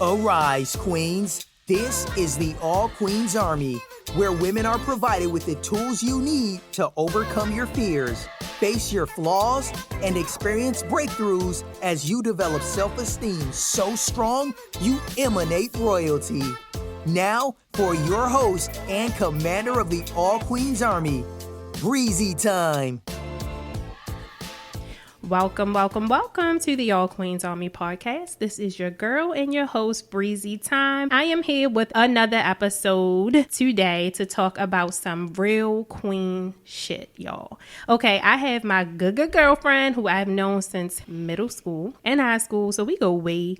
Arise, Queens. This is the All Queens Army, where women are provided with the tools you need to overcome your fears, face your flaws, and experience breakthroughs as you develop self-esteem so strong you emanate royalty. Now, for your host and commander of the All Queens Army, Breizy Time. Welcome to the All Queens Army podcast. This is your girl and your host, Breizy Time. I am here with another episode today to talk about some real queen shit, y'all. Okay, I have my good girlfriend who I've known since middle school and high school, so we go way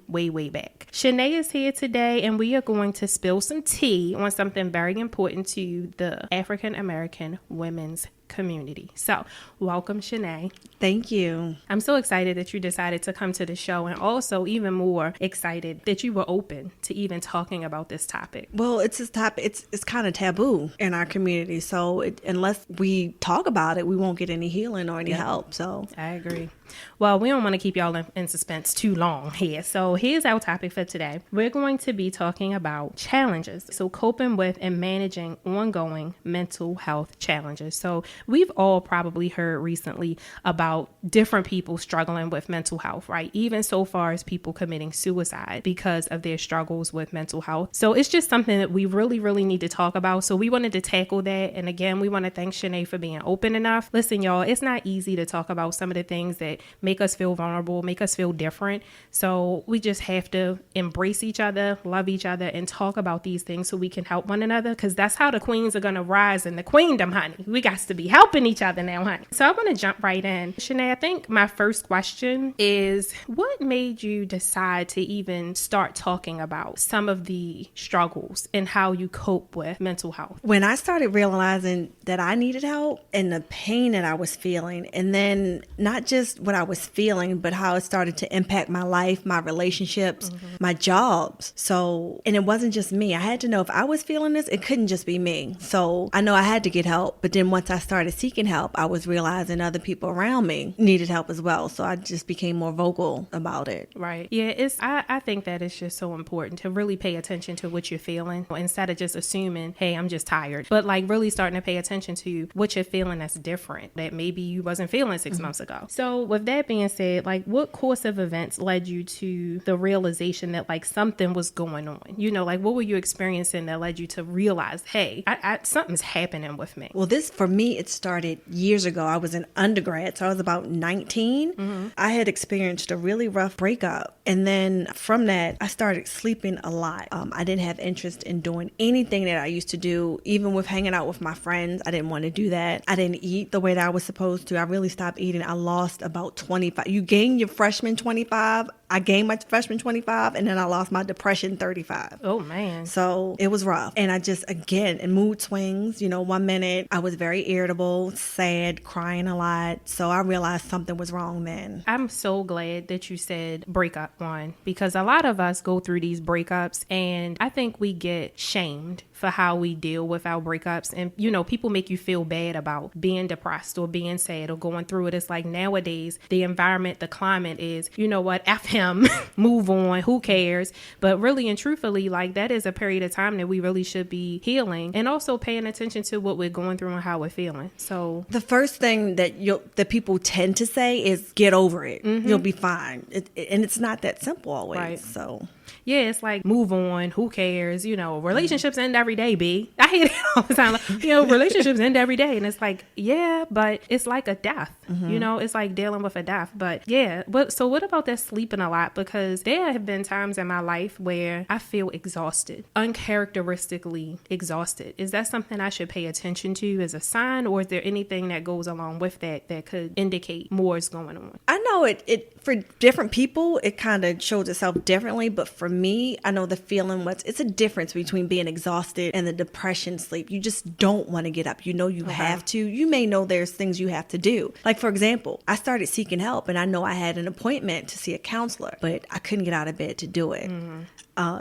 back. Shanae is here today, and we are going to spill some tea on something very important to the African American women's community. So, welcome, Shanae. Thank you. I'm so excited that you decided to come to the show, and also even more excited that you were open to even talking about this topic. Well, it's this topic. It's kind of taboo in our community. So unless we talk about it, we won't get any healing or any help. So I agree. Well, we don't want to keep y'all in suspense too long here. So here's our topic for today. We're going to be talking about challenges. So coping with and managing ongoing mental health challenges. So we've all probably heard recently about different people struggling with mental health, right? Even so far as people committing suicide because of their struggles with mental health. So it's just something that we really need to talk about. So we wanted to tackle that. And again, we want to thank Shanae for being open enough. Listen, y'all, it's not easy to talk about some of the things that make us feel vulnerable, make us feel different. So we just have to embrace each other, love each other, and talk about these things so we can help one another, because that's how the queens are going to rise in the queendom, honey. We got to be helping each other now, honey. So I want to jump right in. Shanae, I think my first question is, what made you decide to even start talking about some of the struggles and how you cope with mental health? when I started realizing that I needed help and the pain that I was feeling, and then not just what I was feeling, but how it started to impact my life, my relationships, my jobs. So, and it wasn't just me. I had to know if I was feeling this, it couldn't just be me. So I know I had to get help. But then once I started seeking help, I was realizing other people around me needed help as well. So I just became more vocal about it. Right. Yeah, I think that it's just so important to really pay attention to what you're feeling instead of just assuming, hey, I'm just tired. But like really starting to pay attention to what you're feeling that's different, that maybe you wasn't feeling 6 months ago. So with that being said, like what course of events led you to the realization that like something was going on? You know, like what were you experiencing that led you to realize, hey, something's happening with me? Well, this for me, it started years ago. I was an undergrad, so I was about 19. I had experienced a really rough breakup. And then from that, I started sleeping a lot. I didn't have interest in doing anything that I used to do, even with hanging out with my friends. I didn't want to do that. I didn't eat the way that I was supposed to. I really stopped eating. I lost about 25. You gain your freshman 25. I gained my freshman 25, and then I lost my depression 35. Oh, man. So it was rough. And I just, again, in mood swings, you know, 1 minute I was very irritable, sad, crying a lot. So I realized something was wrong then. I'm so glad that you said breakup one, because a lot of us go through these breakups and I think we get shamed for how we deal with our breakups. And, you know, people make you feel bad about being depressed or being sad or going through it. It's like nowadays, the environment, the climate is, you know what, F him, move on, who cares? But really and truthfully, like that is a period of time that we really should be healing and also paying attention to what we're going through and how we're feeling. So the first thing that people tend to say is get over it. You'll be fine. And it's not that simple always. Right. So yeah, it's like move on, who cares? You know, relationships end every day, B. I hear it all the time. Like, you know, relationships end every day. And it's like, yeah, but it's like a death. You know, it's like dealing with a death. But yeah, so what about that sleeping a lot? Because there have been times in my life where I feel exhausted, uncharacteristically exhausted. Is that something I should pay attention to as a sign, or is there anything that goes along with that could indicate more is going on? I know it for different people, it kind of shows itself differently. But for me, I know the feeling it's a difference between being exhausted and the depression sleep. You just don't want to get up. You know you have to. You may know there's things you have to do. Like, for example, I started seeking help, and I know I had an appointment to see a counselor, but I couldn't get out of bed to do it.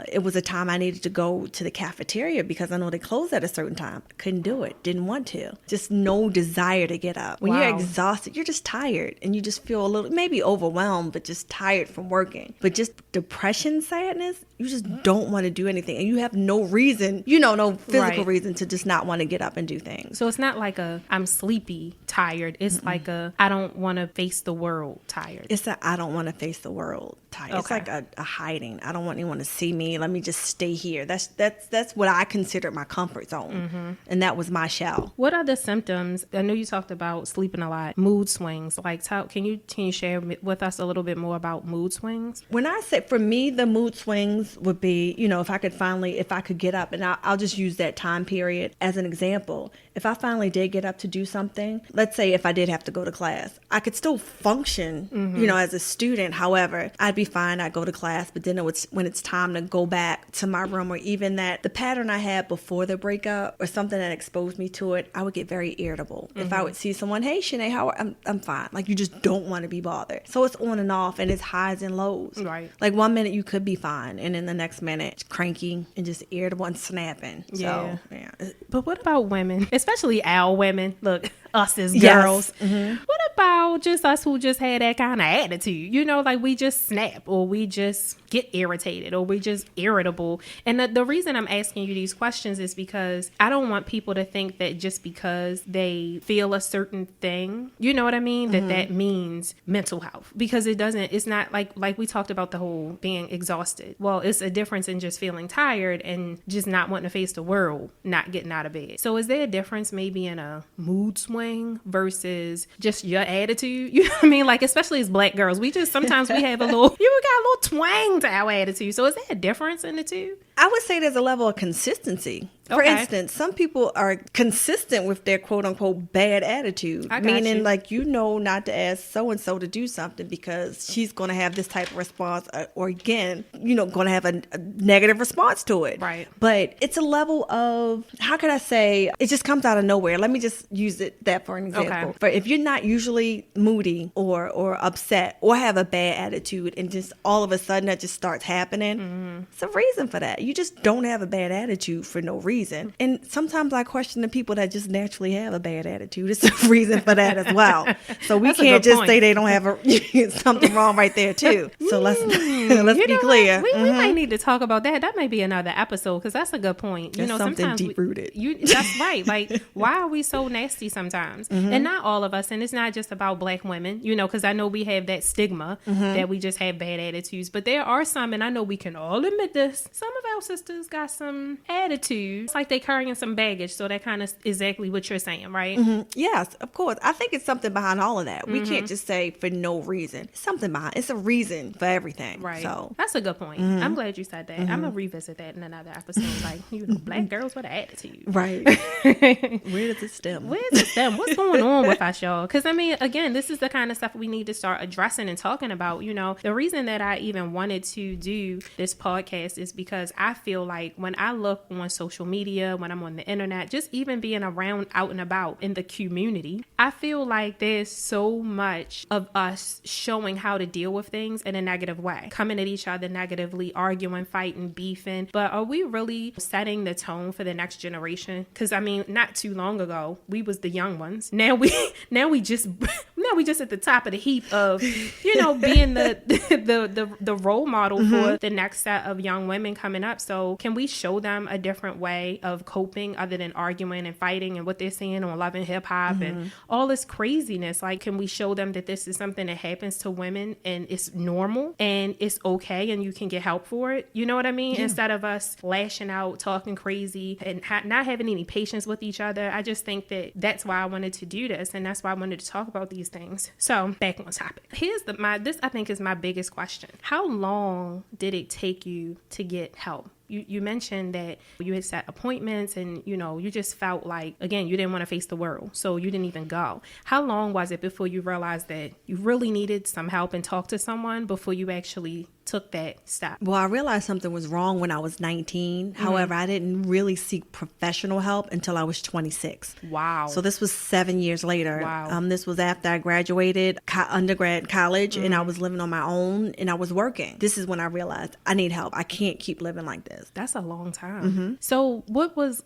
It was a time I needed to go to the cafeteria because I know they closed at a certain time. I couldn't do it. Didn't want to. Just no desire to get up. When you're exhausted, you're just tired and you just feel a little, maybe overwhelmed, but just tired from working. But just depression, sadness, you just don't want to do anything, and you have no reason, no physical reason to just not want to get up and do things. So it's not like I'm sleepy tired. It's like I don't want to face the world tired. It's that I don't want to face the world tired. Okay. It's like a hiding. I don't want anyone to see me. Let me just stay here. That's what I consider my comfort zone, and that was my shell. What are the symptoms? I know you talked about sleeping a lot, mood swings. Like, can you share with us a little bit more about mood swings? When I say, for me, the mood swings would be, if I could get up, and I'll just use that time period as an example. If I finally did get up to do something, let's say if I did have to go to class, I could still function, as a student. However, I'd be fine. I'd go to class, but then when it's time to go back to my room, or even that the pattern I had before the breakup or something that exposed me to it, I would get very irritable. If I would see someone, hey, Shanae, I'm fine. Like, you just don't want to be bothered. So it's on and off, and it's highs and lows. Right. Like, one minute you could be fine, and then the next minute, cranky and just irritable and snapping. Yeah. So, yeah. But what about women, especially our women? Look, us as girls. Yes. What about just us who just had that kind of attitude? Like we just snap, or we just get irritated, or we just irritable. And the reason I'm asking you these questions is because I don't want people to think that just because they feel a certain thing, you know what I mean, that means mental health. Because it doesn't. It's not like we talked about the whole being exhausted. Well, it's a difference in just feeling tired and just not wanting to face the world, not getting out of bed. So is there a difference maybe in a mood swing versus just your attitude? You know what I mean? Like, especially as Black girls, sometimes we have a little, got a little twang to our attitude. So is there a difference in the two? I would say there's a level of consistency. For instance, some people are consistent with their quote unquote bad attitude, meaning like, not to ask so-and-so to do something because she's going to have this type of response, or again, going to have a negative response to it. Right. But it's a level of, how could I say, it just comes out of nowhere. Let me just use that for an example. Okay. For if you're not usually moody or upset or have a bad attitude, and just all of a sudden that just starts happening, it's a reason for that. You just don't have a bad attitude for no reason. And sometimes I question the people that just naturally have a bad attitude. It's a reason for that as well. So we can't just say they don't have something wrong right there too. So let's be clear. We might need to talk about that. That may be another episode, because that's a good point. That's something deep rooted. That's right. Like, why are we so nasty sometimes? And not all of us. And it's not just about Black women, because I know we have that stigma that we just have bad attitudes. But there are some, and I know we can all admit this, some of our sisters got some attitudes. It's like they carrying some baggage. So that kind of exactly what you're saying, right? Yes, of course. I think it's something behind all of that. We can't just say for no reason. It's something behind. It's a reason for everything. Right. So that's a good point. I'm glad you said that. I'm gonna revisit that in another episode. Like, Black girls with an attitude. Right. Where does it stem? What's going on with us, y'all? Because again, this is the kind of stuff we need to start addressing and talking about. The reason that I even wanted to do this podcast is because I feel like when I look on social media, when I'm on the internet, just even being around out and about in the community, I feel like there's so much of us showing how to deal with things in a negative way, coming at each other negatively, arguing, fighting, beefing. But are we really setting the tone for the next generation? Because not too long ago, we was the young ones. Now we just at the top of the heap of, being the role model for the next set of young women coming up. So can we show them a different way of coping other than arguing and fighting and what they're seeing on Love and Hip Hop and all this craziness? Like, can we show them that this is something that happens to women and it's normal and it's okay and you can get help for it? You know what I mean? Yeah. Instead of us lashing out, talking crazy and not having any patience with each other. I just think that that's why I wanted to do this, and that's why I wanted to talk about these things. So back on topic. Here's this I think is my biggest question. How long did it take you to get help? You mentioned that you had set appointments and, you just felt like, again, you didn't want to face the world. So you didn't even go. How long was it before you realized that you really needed some help and talk to someone before you actually took that step? Well, I realized something was wrong when I was 19. However, I didn't really seek professional help until I was 26. Wow. So this was 7 years later. Wow. This was after I graduated undergrad college and I was living on my own and I was working. This is when I realized I need help. I can't keep living like this. That's a long time. So what was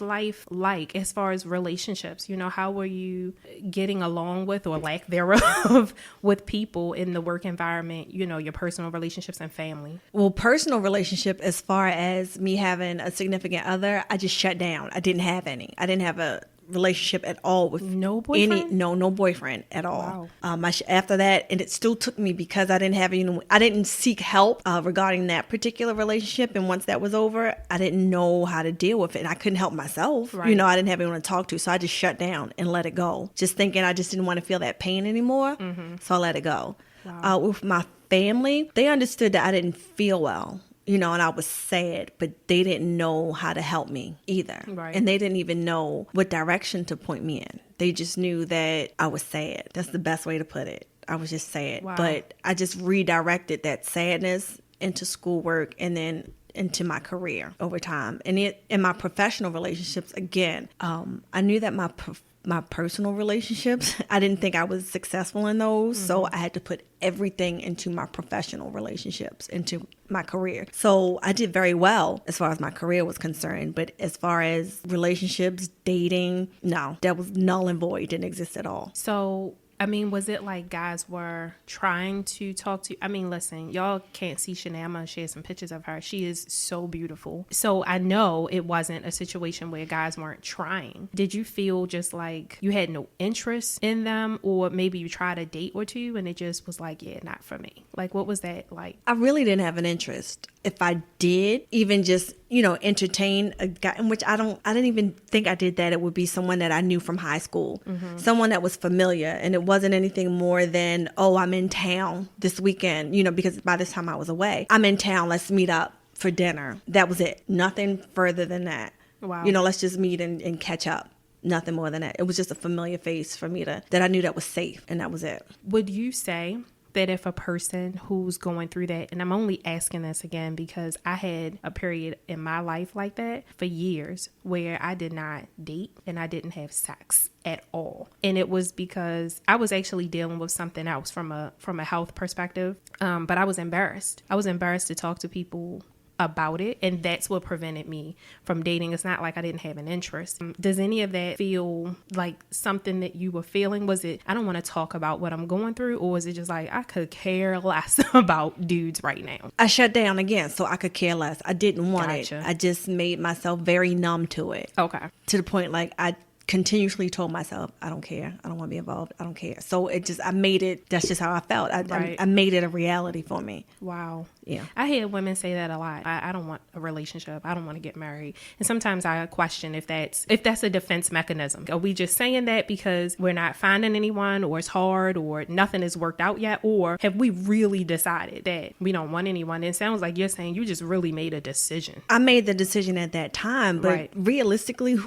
life like as far as relationships? How were you getting along with, or lack thereof, with people in the work environment, your personal relationships relationships and family? Well, personal relationship, as far as me having a significant other, I just shut down. I didn't have any. I didn't have a relationship at all with No boyfriend? no boyfriend at all. Wow. After that, and it still took me because I didn't seek help regarding that particular relationship. And once that was over, I didn't know how to deal with it, and I couldn't help myself. Right. I didn't have anyone to talk to, so I just shut down and let it go, just thinking I just didn't want to feel that pain anymore. So I let it go. Wow. With my family, they understood that I didn't feel well. And I was sad, but they didn't know how to help me either. Right. And they didn't even know what direction to point me in. They just knew that I was sad. That's the best way to put it. I was just sad. Wow. But I just redirected that sadness into schoolwork and then into my career over time. And in my professional relationships, again, I knew that my personal relationships, I didn't think I was successful in those. So I had to put everything into my professional relationships, into my career. So I did very well as far as my career was concerned. But as far as relationships, dating, no, that was null and void, didn't exist at all. So, I mean, was it like guys were trying to talk to you? I mean, listen, y'all can't see Shanae. I'm going to share some pictures of her. She is so beautiful. So I know it wasn't a situation where guys weren't trying. Did you feel just like you had no interest in them, or maybe you tried a date or two and it just was like, yeah, not for me? Like, what was that like? I really didn't have an interest. If I did even just, entertain a guy, in which I didn't even think I did that, it would be someone that I knew from high school, someone that was familiar. And it wasn't anything more than, oh, I'm in town this weekend, because by this time I was away. I'm in town. Let's meet up for dinner. That was it. Nothing further than that. Wow. Let's just meet and catch up. Nothing more than that. It was just a familiar face for me that I knew that was safe, and that was it. Would you say that if a person who's going through that, and I'm only asking this again because I had a period in my life like that for years where I did not date and I didn't have sex at all. And it was because I was actually dealing with something else from a health perspective. But I was embarrassed. I was embarrassed to talk to people about it, and that's what prevented me from dating. It's not like I didn't have an interest. Does any of that feel like something that you were feeling? Was it, I don't want to talk about what I'm going through, or was it just like I could care less about dudes right now? I shut down again, so I could care less. I didn't want Gotcha. it. I just made myself very numb to it. Okay. To the point like I continuously told myself, I don't care. I don't want to be involved. I don't care. So I made it, that's just how I felt. I made it a reality for me. Wow. Yeah. I hear women say that a lot. I don't want a relationship. I don't want to get married. And sometimes I question if that's a defense mechanism. Are we just saying that because we're not finding anyone, or it's hard, or nothing has worked out yet? Or have we really decided that we don't want anyone? It sounds like you're saying you just really made a decision. I made the decision at that time, but realistically,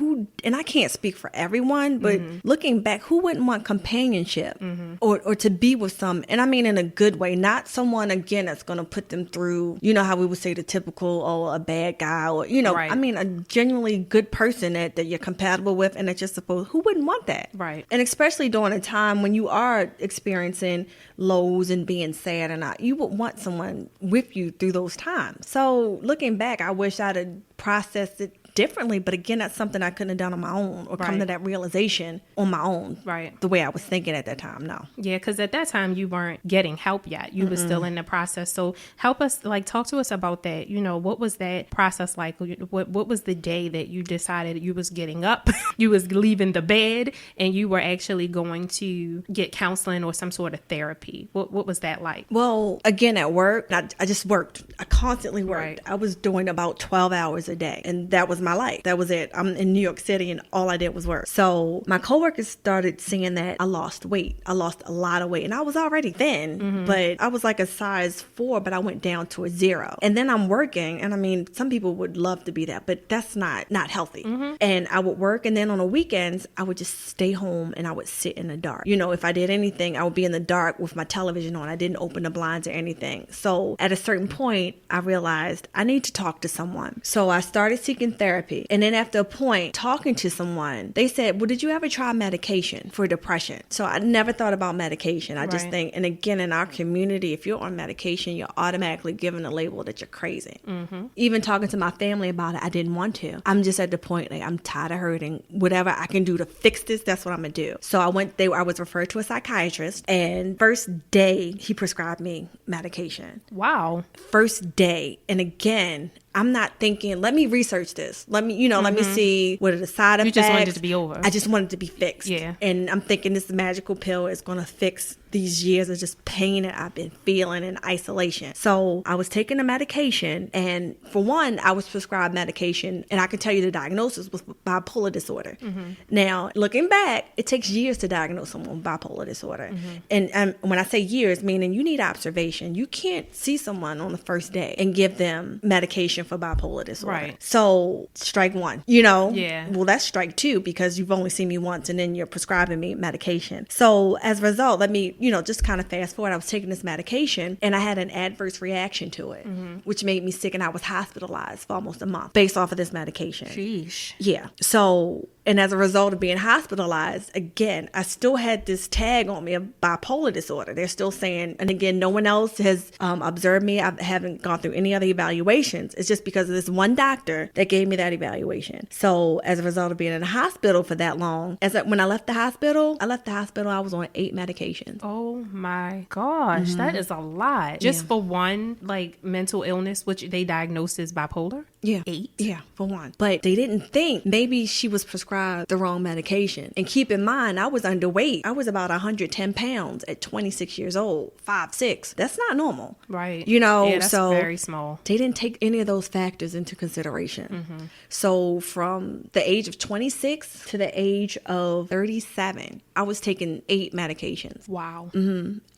and I can't speak for everyone, but looking back, who wouldn't want companionship or to be with some, and I mean in a good way, not someone, again, that's going to put them through, how we would say the typical, a bad guy, or, I mean, a genuinely good person that you're compatible with and that you're supposed, who wouldn't want that? Right. And especially during a time when you are experiencing lows and being sad you would want someone with you through those times. So looking back, I wish I'd have processed it differently, but again, that's something I couldn't have done on my own or come to that realization on my own. Right. The way I was thinking at that time. No. Yeah, because at that time you weren't getting help yet. You were still in the process. So help us, talk to us about that. What was that process like? What was the day that you decided you was getting up, you was leaving the bed, and you were actually going to get counseling or some sort of therapy? What was that like? Well, again, at work, I just worked. I constantly worked. Right. I was doing about 12 hours a day, and that was my life. That was it. I'm in New York City, and all I did was work. So my coworkers started seeing that I lost weight. I lost a lot of weight, and I was already thin, but I was like a size 4, but I went down to a 0. And then I'm working, and I mean, some people would love to be that, but that's not healthy. And I would work, and then on the weekends, I would just stay home and I would sit in the dark. If I did anything, I would be in the dark with my television on. I didn't open the blinds or anything. So at a certain point, I realized I need to talk to someone. So I started seeking therapy. therapy. And then after a point, talking to someone, they said, well, did you ever try medication for depression? So I never thought about medication. I just think, and again, in our community, if you're on medication, you're automatically given a label that you're crazy. Even talking to my family about it, I didn't want to. I'm just at the point, like, I'm tired of hurting. Whatever I can do to fix this, that's what I'm going to do. So I was referred to a psychiatrist, and first day he prescribed me medication. Wow. First day. And again, I'm not thinking, let me research this. Let me, let me see what are the side effects. You just wanted it to be over. I just wanted it to be fixed. Yeah. And I'm thinking this magical pill is going to fix these years of just pain that I've been feeling in isolation. So I was taking the medication, and for one, I was prescribed medication, and I can tell you the diagnosis was bipolar disorder. Now, looking back, it takes years to diagnose someone with bipolar disorder. And when I say years, meaning you need observation. You can't see someone on the first day and give them medication for bipolar disorder. Right. So strike one, Yeah. Well, that's strike two, because you've only seen me once and then you're prescribing me medication. So as a result, let me, just kind of fast forward. I was taking this medication and I had an adverse reaction to it, which made me sick, and I was hospitalized for almost a month based off of this medication. Sheesh. Yeah. So, and as a result of being hospitalized, again, I still had this tag on me of bipolar disorder. They're still saying, and again, no one else has observed me. I haven't gone through any other evaluations. It's just because of this one doctor that gave me that evaluation. So as a result of being in the hospital for that long, when I left the hospital, I was on 8 medications. Oh my gosh, that is a lot. Just for one, like, mental illness, which they diagnosed as bipolar? Yeah. 8? Yeah, for one. But they didn't think maybe she was prescribed the wrong medication. And keep in mind, I was underweight. I was about 110 pounds at 26 years old, 5'6". That's not normal. Right. Yeah, that's so very small. They didn't take any of those factors into consideration. So from the age of 26 to the age of 37, I was taking 8 medications. Wow.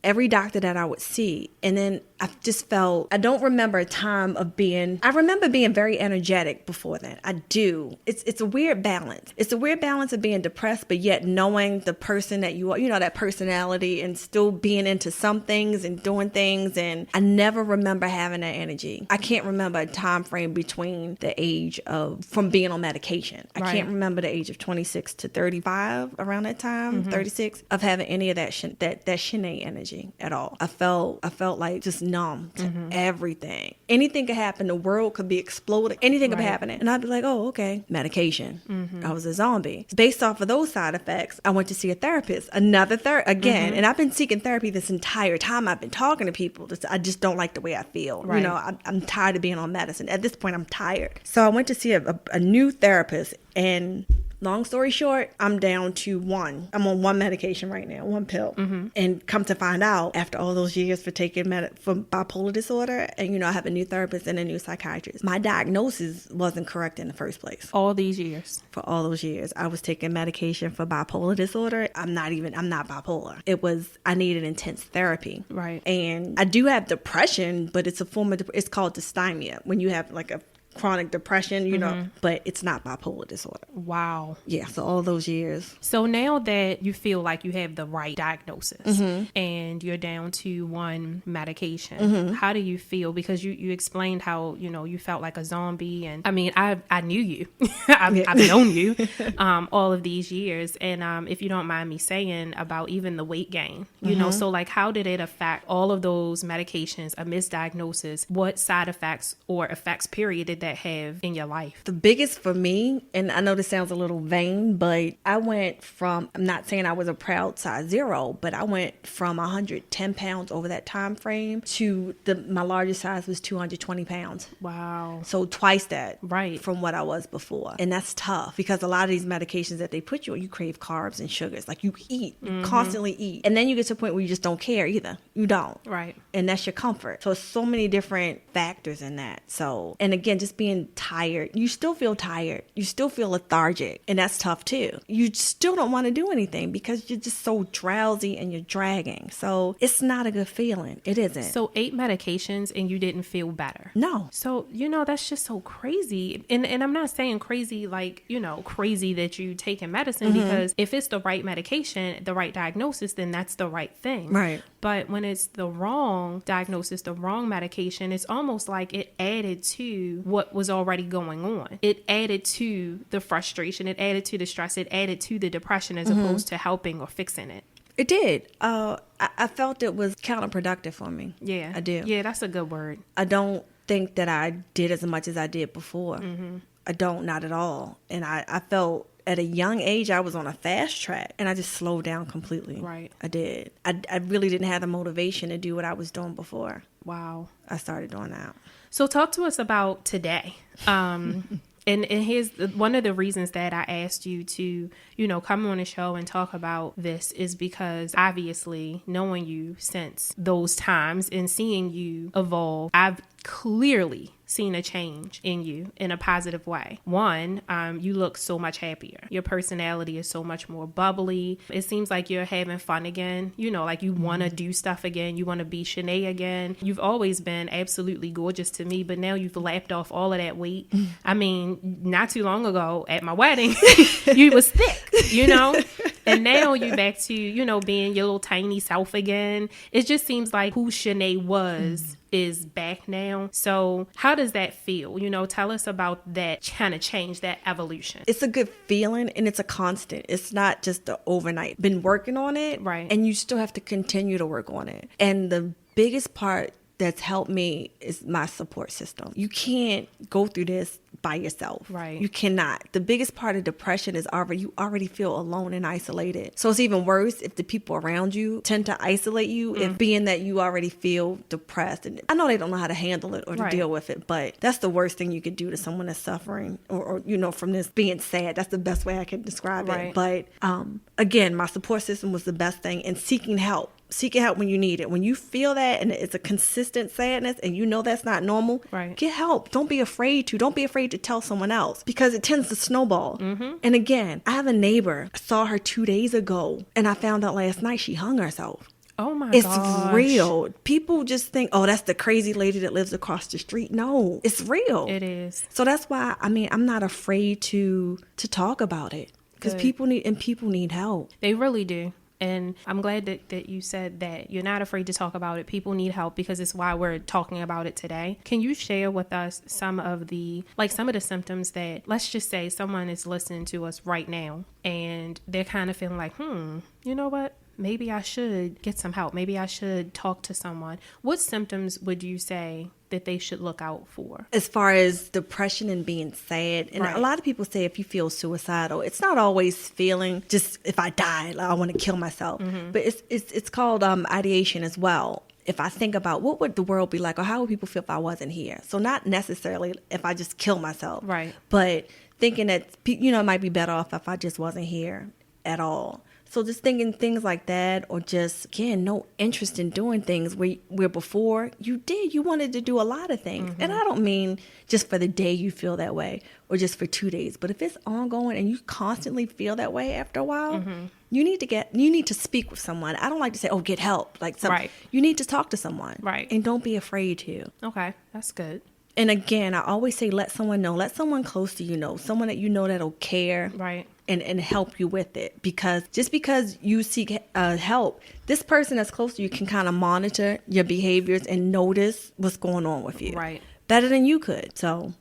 Every doctor that I would see. And then I just felt, I don't remember a time of I remember being very energetic before that. I do. It's a weird balance. It's a weird balance of being depressed, but yet knowing the person that you are, that personality, and still being into some things and doing things. And I never remember having that energy. I can't remember a time frame between the age from being on medication. I can't remember the age of 26 to 35, around that time, 36, of having any of that Shanae energy at all. I felt like just numb to everything. Anything could happen. The world could be exploding. Anything could be happening. And I'd be like, oh, okay, medication. I was a zombie. Based off of those side effects, I went to see a therapist. Again, and I've been seeking therapy this entire time. I've been talking to people. I just don't like the way I feel. Right. I'm tired of being on medicine. At this point, I'm tired. So I went to see a new therapist, and long story short, I'm down to one. I'm on one medication right now, one pill. And come to find out, after all those years for taking for bipolar disorder, and I have a new therapist and a new psychiatrist, my diagnosis wasn't correct in the first place. All these years. For all those years, I was taking medication for bipolar disorder. I'm not bipolar. I needed intense therapy. Right. And I do have depression, but it's a form of, it's called dysthymia, when you have like a chronic depression, but it's not bipolar disorder. Wow. Yeah, so all those years. So now that you feel like you have the right diagnosis and you're down to one medication, how do you feel? Because you explained how, you felt like a zombie, and I mean, I knew you. I've known you all of these years, and if you don't mind me saying, about even the weight gain, so like, how did it affect all of those medications, a misdiagnosis? What side effects or effects period did that have in your life? The biggest for me, and I know this sounds a little vain, but I went from, I'm not saying I was a proud size 0, but I went from 110 pounds over that time frame to my largest size was 220 pounds. Wow. So twice that. Right. From what I was before. And that's tough, because a lot of these medications that they put you on, you crave carbs and sugars. Like, you eat, you constantly eat. And then you get to a point where you just don't care either. You don't. Right. And that's your comfort. So so many different factors in that. So, and again, just being tired, you still feel tired, you still feel lethargic, and that's tough too. You still don't want to do anything because you're just so drowsy and you're dragging. So it's not a good feeling. It isn't. So 8 medications and you didn't feel better? No. So that's just so crazy. And I'm not saying crazy like, crazy that you taking medicine, because if it's the right medication, the right diagnosis, then that's the right thing. Right. But when it's the wrong diagnosis, the wrong medication, it's almost like it added to what what was already going on. It added to the frustration. It added to the stress. It added to the depression as opposed to helping or fixing it. It did. I felt it was counterproductive for me. Yeah. I do. Yeah, that's a good word. I don't think that I did as much as I did before. I don't, not at all. And I felt at a young age, I was on a fast track and I just slowed down completely. Right. I did. I really didn't have the motivation to do what I was doing before. Wow. I started doing that. So talk to us about today. And here's one of the reasons that I asked you to, come on the show and talk about this is because obviously knowing you since those times and seeing you evolve, I've clearly seen a change in you in a positive way. One, you look so much happier. Your personality is so much more bubbly. It seems like you're having fun again. Like you want to do stuff again. You want to be Shanae again. You've always been absolutely gorgeous to me, but now you've lapped off all of that weight. I mean, not too long ago at my wedding, you was thick, and now you're back to, being your little tiny self again. It just seems like who Shanae was is back now. So how does that feel? Tell us about that kind of change, that evolution. It's a good feeling and it's a constant. It's not just the overnight. Been working on it. Right. And you still have to continue to work on it. And the biggest part that's helped me is my support system. You can't go through this by yourself. Right. You cannot. The biggest part of depression is you already feel alone and isolated. So it's even worse if the people around you tend to isolate you, if being that you already feel depressed. And I know they don't know how to handle it or to deal with it, but that's the worst thing you could do to someone that's suffering or from this being sad. That's the best way I can describe it. But again, my support system was the best thing, and seeking help. Seeking help when you need it. When you feel that and it's a consistent sadness and that's not normal, get help. Don't be afraid to. Don't be afraid to tell someone else because it tends to snowball. And again, I have a neighbor. I saw her 2 days ago and I found out last night she hung herself. Oh my gosh. It's real. People just think, oh, that's the crazy lady that lives across the street. No, it's real. It is. So that's why, I'm not afraid to talk about it because people need help. They really do. And I'm glad that you said that you're not afraid to talk about it. People need help because it's why we're talking about it today. Can you share with us some of the symptoms that, let's just say someone is listening to us right now and they're kind of feeling like, you know what? Maybe I should get some help. Maybe I should talk to someone. What symptoms would you say that they should look out for? As far as depression and being sad, and a lot of people say if you feel suicidal, it's not always feeling just if I die, like I want to kill myself. But it's called ideation as well. If I think about what would the world be like or how would people feel if I wasn't here? So not necessarily if I just kill myself, but thinking that, it might be better off if I just wasn't here at all. So just thinking things like that, or just, again, no interest in doing things where before you wanted to do a lot of things. And I don't mean just for the day you feel that way or just for 2 days, but if it's ongoing and you constantly feel that way after a while, you need to speak with someone. I don't like to say, oh, get help. You need to talk to someone. And don't be afraid to. Okay, that's good. And again, I always say, let someone know, let someone close to you know, someone that you know that'll care. And help you with it, because just because you seek help, this person that's close to you can kind of monitor your behaviors and notice what's going on with you better than you could. So,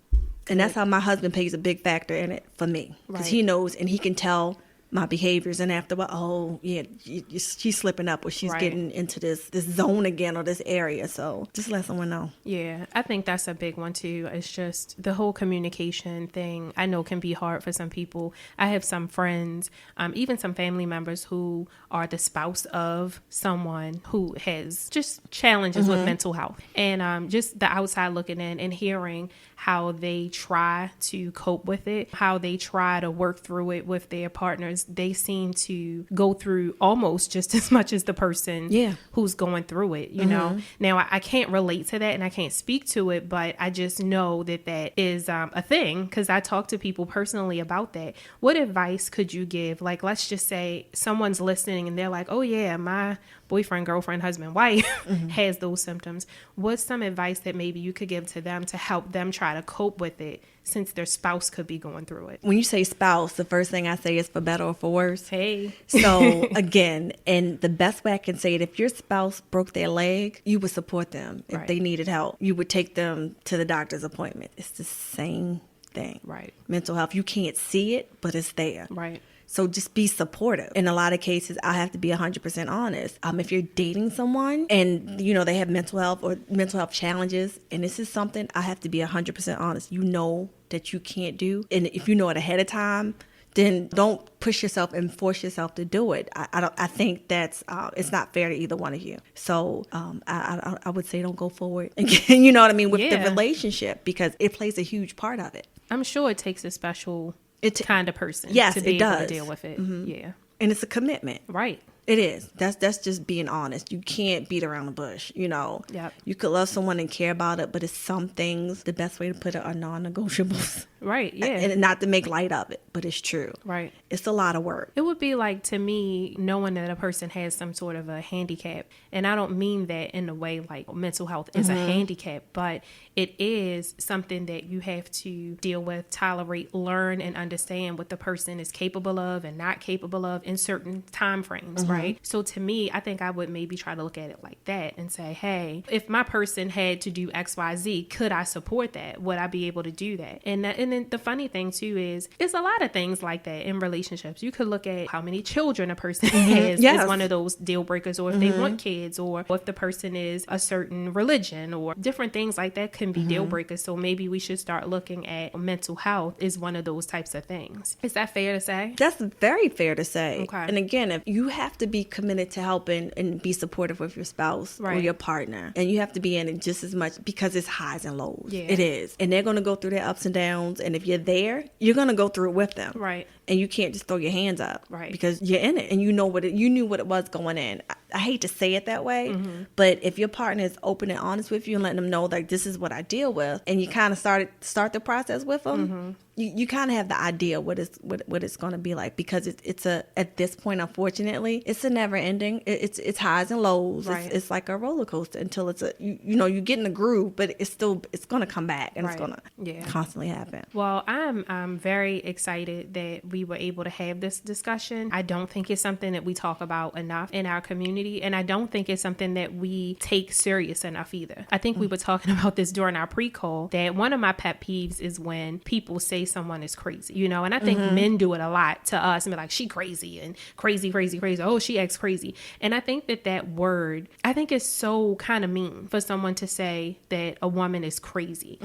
and that's how my husband plays a big factor in it for me, because he knows and he can tell my behaviors, and after a while, she's slipping up or she's getting into this zone again or this area. So just let someone know. Yeah, I think that's a big one too. It's just the whole communication thing. I know can be hard for some people. I have some friends, even some family members who are the spouse of someone who has just challenges with mental health, and just the outside looking in and hearing how they try to cope with it, how they try to work through it with their partners. They seem to go through almost just as much as the person who's going through it, you know? Now, I can't relate to that and I can't speak to it, but I just know that is a thing because I talk to people personally about that. What advice could you give? Like, let's just say someone's listening and they're like, oh yeah, my boyfriend, girlfriend, husband, wife has those symptoms, what's some advice that maybe you could give to them to help them try to cope with it since their spouse could be going through it? When you say spouse, the first thing I say is for better or for worse. Hey. So again, and the best way I can say it, if your spouse broke their leg, you would support them. If Right. they needed help, you would take them to the doctor's appointment. It's the same thing. Right. Mental health, you can't see it, but it's there. Right. So just be supportive. In a lot of cases, I have to be 100% honest. If you're dating someone and, they have mental health or mental health challenges, and this is something I have to be 100% honest. You know that you can't do. And if you know it ahead of time, then don't push yourself and force yourself to do it. I think that's, it's not fair to either one of you. So I would say don't go forward. Again, you know what I mean? With the relationship, because it plays a huge part of it. I'm sure it takes a special kind of person yes, to be it able does. to deal with it. Yeah. And it's a commitment. Right. It is. That's just being honest. You can't beat around the bush, Yep. You could love someone and care about it, but it's some things, the best way to put it, are non-negotiables. Right, yeah. And not to make light of it, but it's true. Right. It's a lot of work. It would be like, to me, knowing that a person has some sort of a handicap. And I don't mean that in a way like mental health is a handicap, but it is something that you have to deal with, tolerate, learn, and understand what the person is capable of and not capable of in certain time frames, right? So to me, I think I would maybe try to look at it like that and say, hey, if my person had to do X, Y, Z, could I support that? Would I be able to do that? And then the funny thing too is, it's a lot of things like that in relationships. You could look at how many children a person has is one of those deal breakers, or if they want kids, or if the person is a certain religion, or different things like that can be deal breakers. So maybe we should start looking at mental health is one of those types of things. Is that fair to say? That's very fair to say. Okay. And again, if you have to be committed to helping and be supportive with your spouse or your partner, and you have to be in it just as much, because it's highs and lows. Yeah. It is. And they're going to go through their ups and downs. And if you're there, you're going to go through it with them. Right. And you can't just throw your hands up. Right. Because you're in it and you know you knew what it was going in. I hate to say it that way, but if your partner is open and honest with you and letting them know that this is what I deal with, and you kind of start the process with them, you kind of have the idea what it's going to be like, because it's at this point, unfortunately, it's a never ending. It's highs and lows. Right. It's like a roller coaster until it's you get in the groove, but it's going to come back, and it's going to constantly happen. Well, I'm very excited that we were able to have this discussion. I don't think it's something that we talk about enough in our community, and I don't think it's something that we take serious enough either. I think we were talking about this during our pre-call, that one of my pet peeves is when people say someone is crazy, and I think men do it a lot to us and be like, she crazy, and crazy. Oh, she acts crazy. And I think that word, I think is so kind of mean for someone to say that a woman is crazy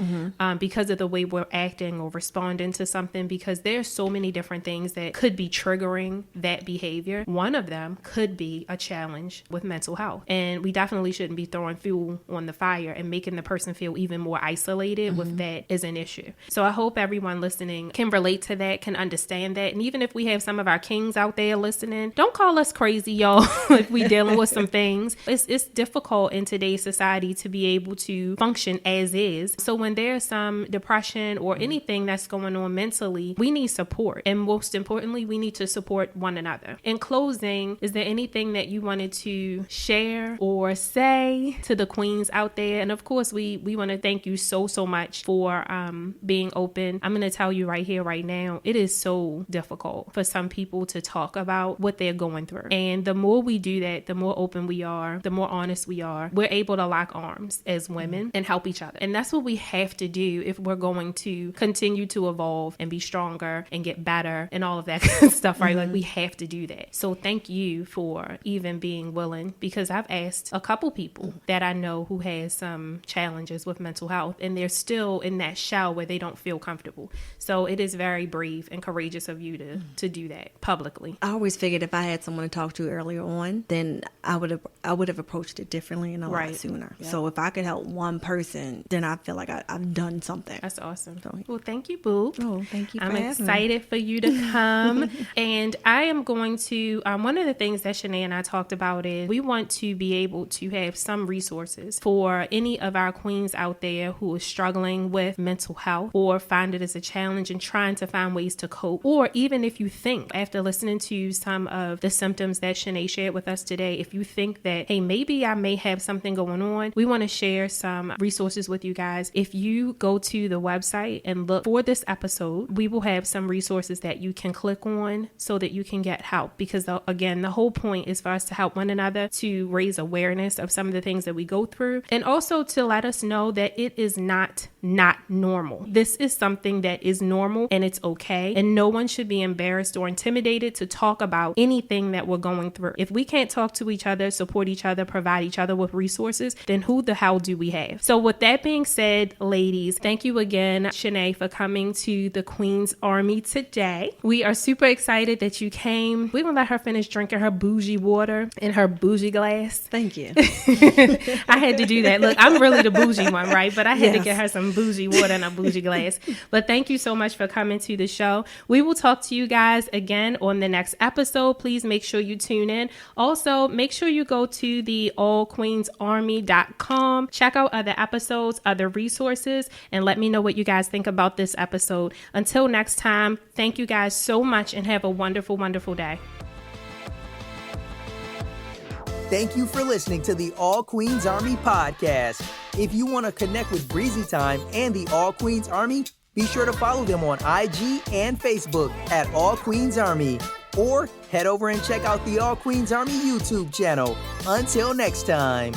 because of the way we're acting or responding to something, because there's so many different things that could be triggering that behavior. One of them could be a challenge with mental health. And we definitely shouldn't be throwing fuel on the fire and making the person feel even more isolated with that as an issue. So I hope everyone listening can relate to that, can understand that. And even if we have some of our kings out there listening, don't call us crazy, y'all, if we dealing with some things. It's difficult in today's society to be able to function as is. So when there's some depression or anything that's going on mentally, we need support. And most importantly, we need to support one another. In closing, is there anything that you wanted to share or say to the queens out there? And of course, we want to thank you so much for being open. I'm going to tell you right here, right now, it is so difficult for some people to talk about what they're going through. And the more we do that, the more open we are, the more honest we are, we're able to lock arms as women and help each other. And that's what we have to do if we're going to continue to evolve and be stronger and get better and all of that kind of stuff, right? Like, we have to do that. So thank you for even being willing, because I've asked a couple people that I know who has some challenges with mental health, and they're still in that shell where they don't feel comfortable. So it is very brave and courageous of you to do that publicly. I always figured if I had someone to talk to earlier on, then I would have approached it differently and a lot sooner. Yep. So if I could help one person, then I feel like I've done something. That's awesome. So, well, thank you, Boo. Oh, thank you. I'm excited for you to come. And I am going to, one of the things that Shanae and I talked about is we want to be able to have some resources for any of our queens out there who are struggling with mental health or find it as a challenge and trying to find ways to cope. Or even if you think, after listening to some of the symptoms that Shanae shared with us today, if you think that, hey, maybe I may have something going on, we want to share some resources with you guys. If you go to the website and look for this episode, we will have some resources that you can click on so that you can get help. Because again, the whole point is for us to help one another, to raise awareness of some of the things that we go through, and also to let us know that it is not normal. This is something that is normal and it's okay. And no one should be embarrassed or intimidated to talk about anything that we're going through. If we can't talk to each other, support each other, provide each other with resources, then who the hell do we have? So with that being said, ladies, thank you again, Shanae, for coming to the Queen's Army today. We are super excited that you came. We're gonna let her finish drinking her bougie water in her bougie glass. Thank you. I had to do that. Look, I'm really the bougie one, right? But I had to get her some bougie water in a bougie glass. But thank you so much for coming to the show. We will talk to you guys again on the next episode. Please make sure you tune in. Also, make sure you go to the allqueensarmy.com. Check out other episodes, other resources, and let me know what you guys think about this episode. Until next time, thank you guys so much and have a wonderful, wonderful day. Thank you for listening to the All Queens Army podcast. If you want to connect with Breizy Time and the All Queens Army, be sure to follow them on IG and Facebook at All Queens Army. Or head over and check out the All Queens Army YouTube channel. Until next time.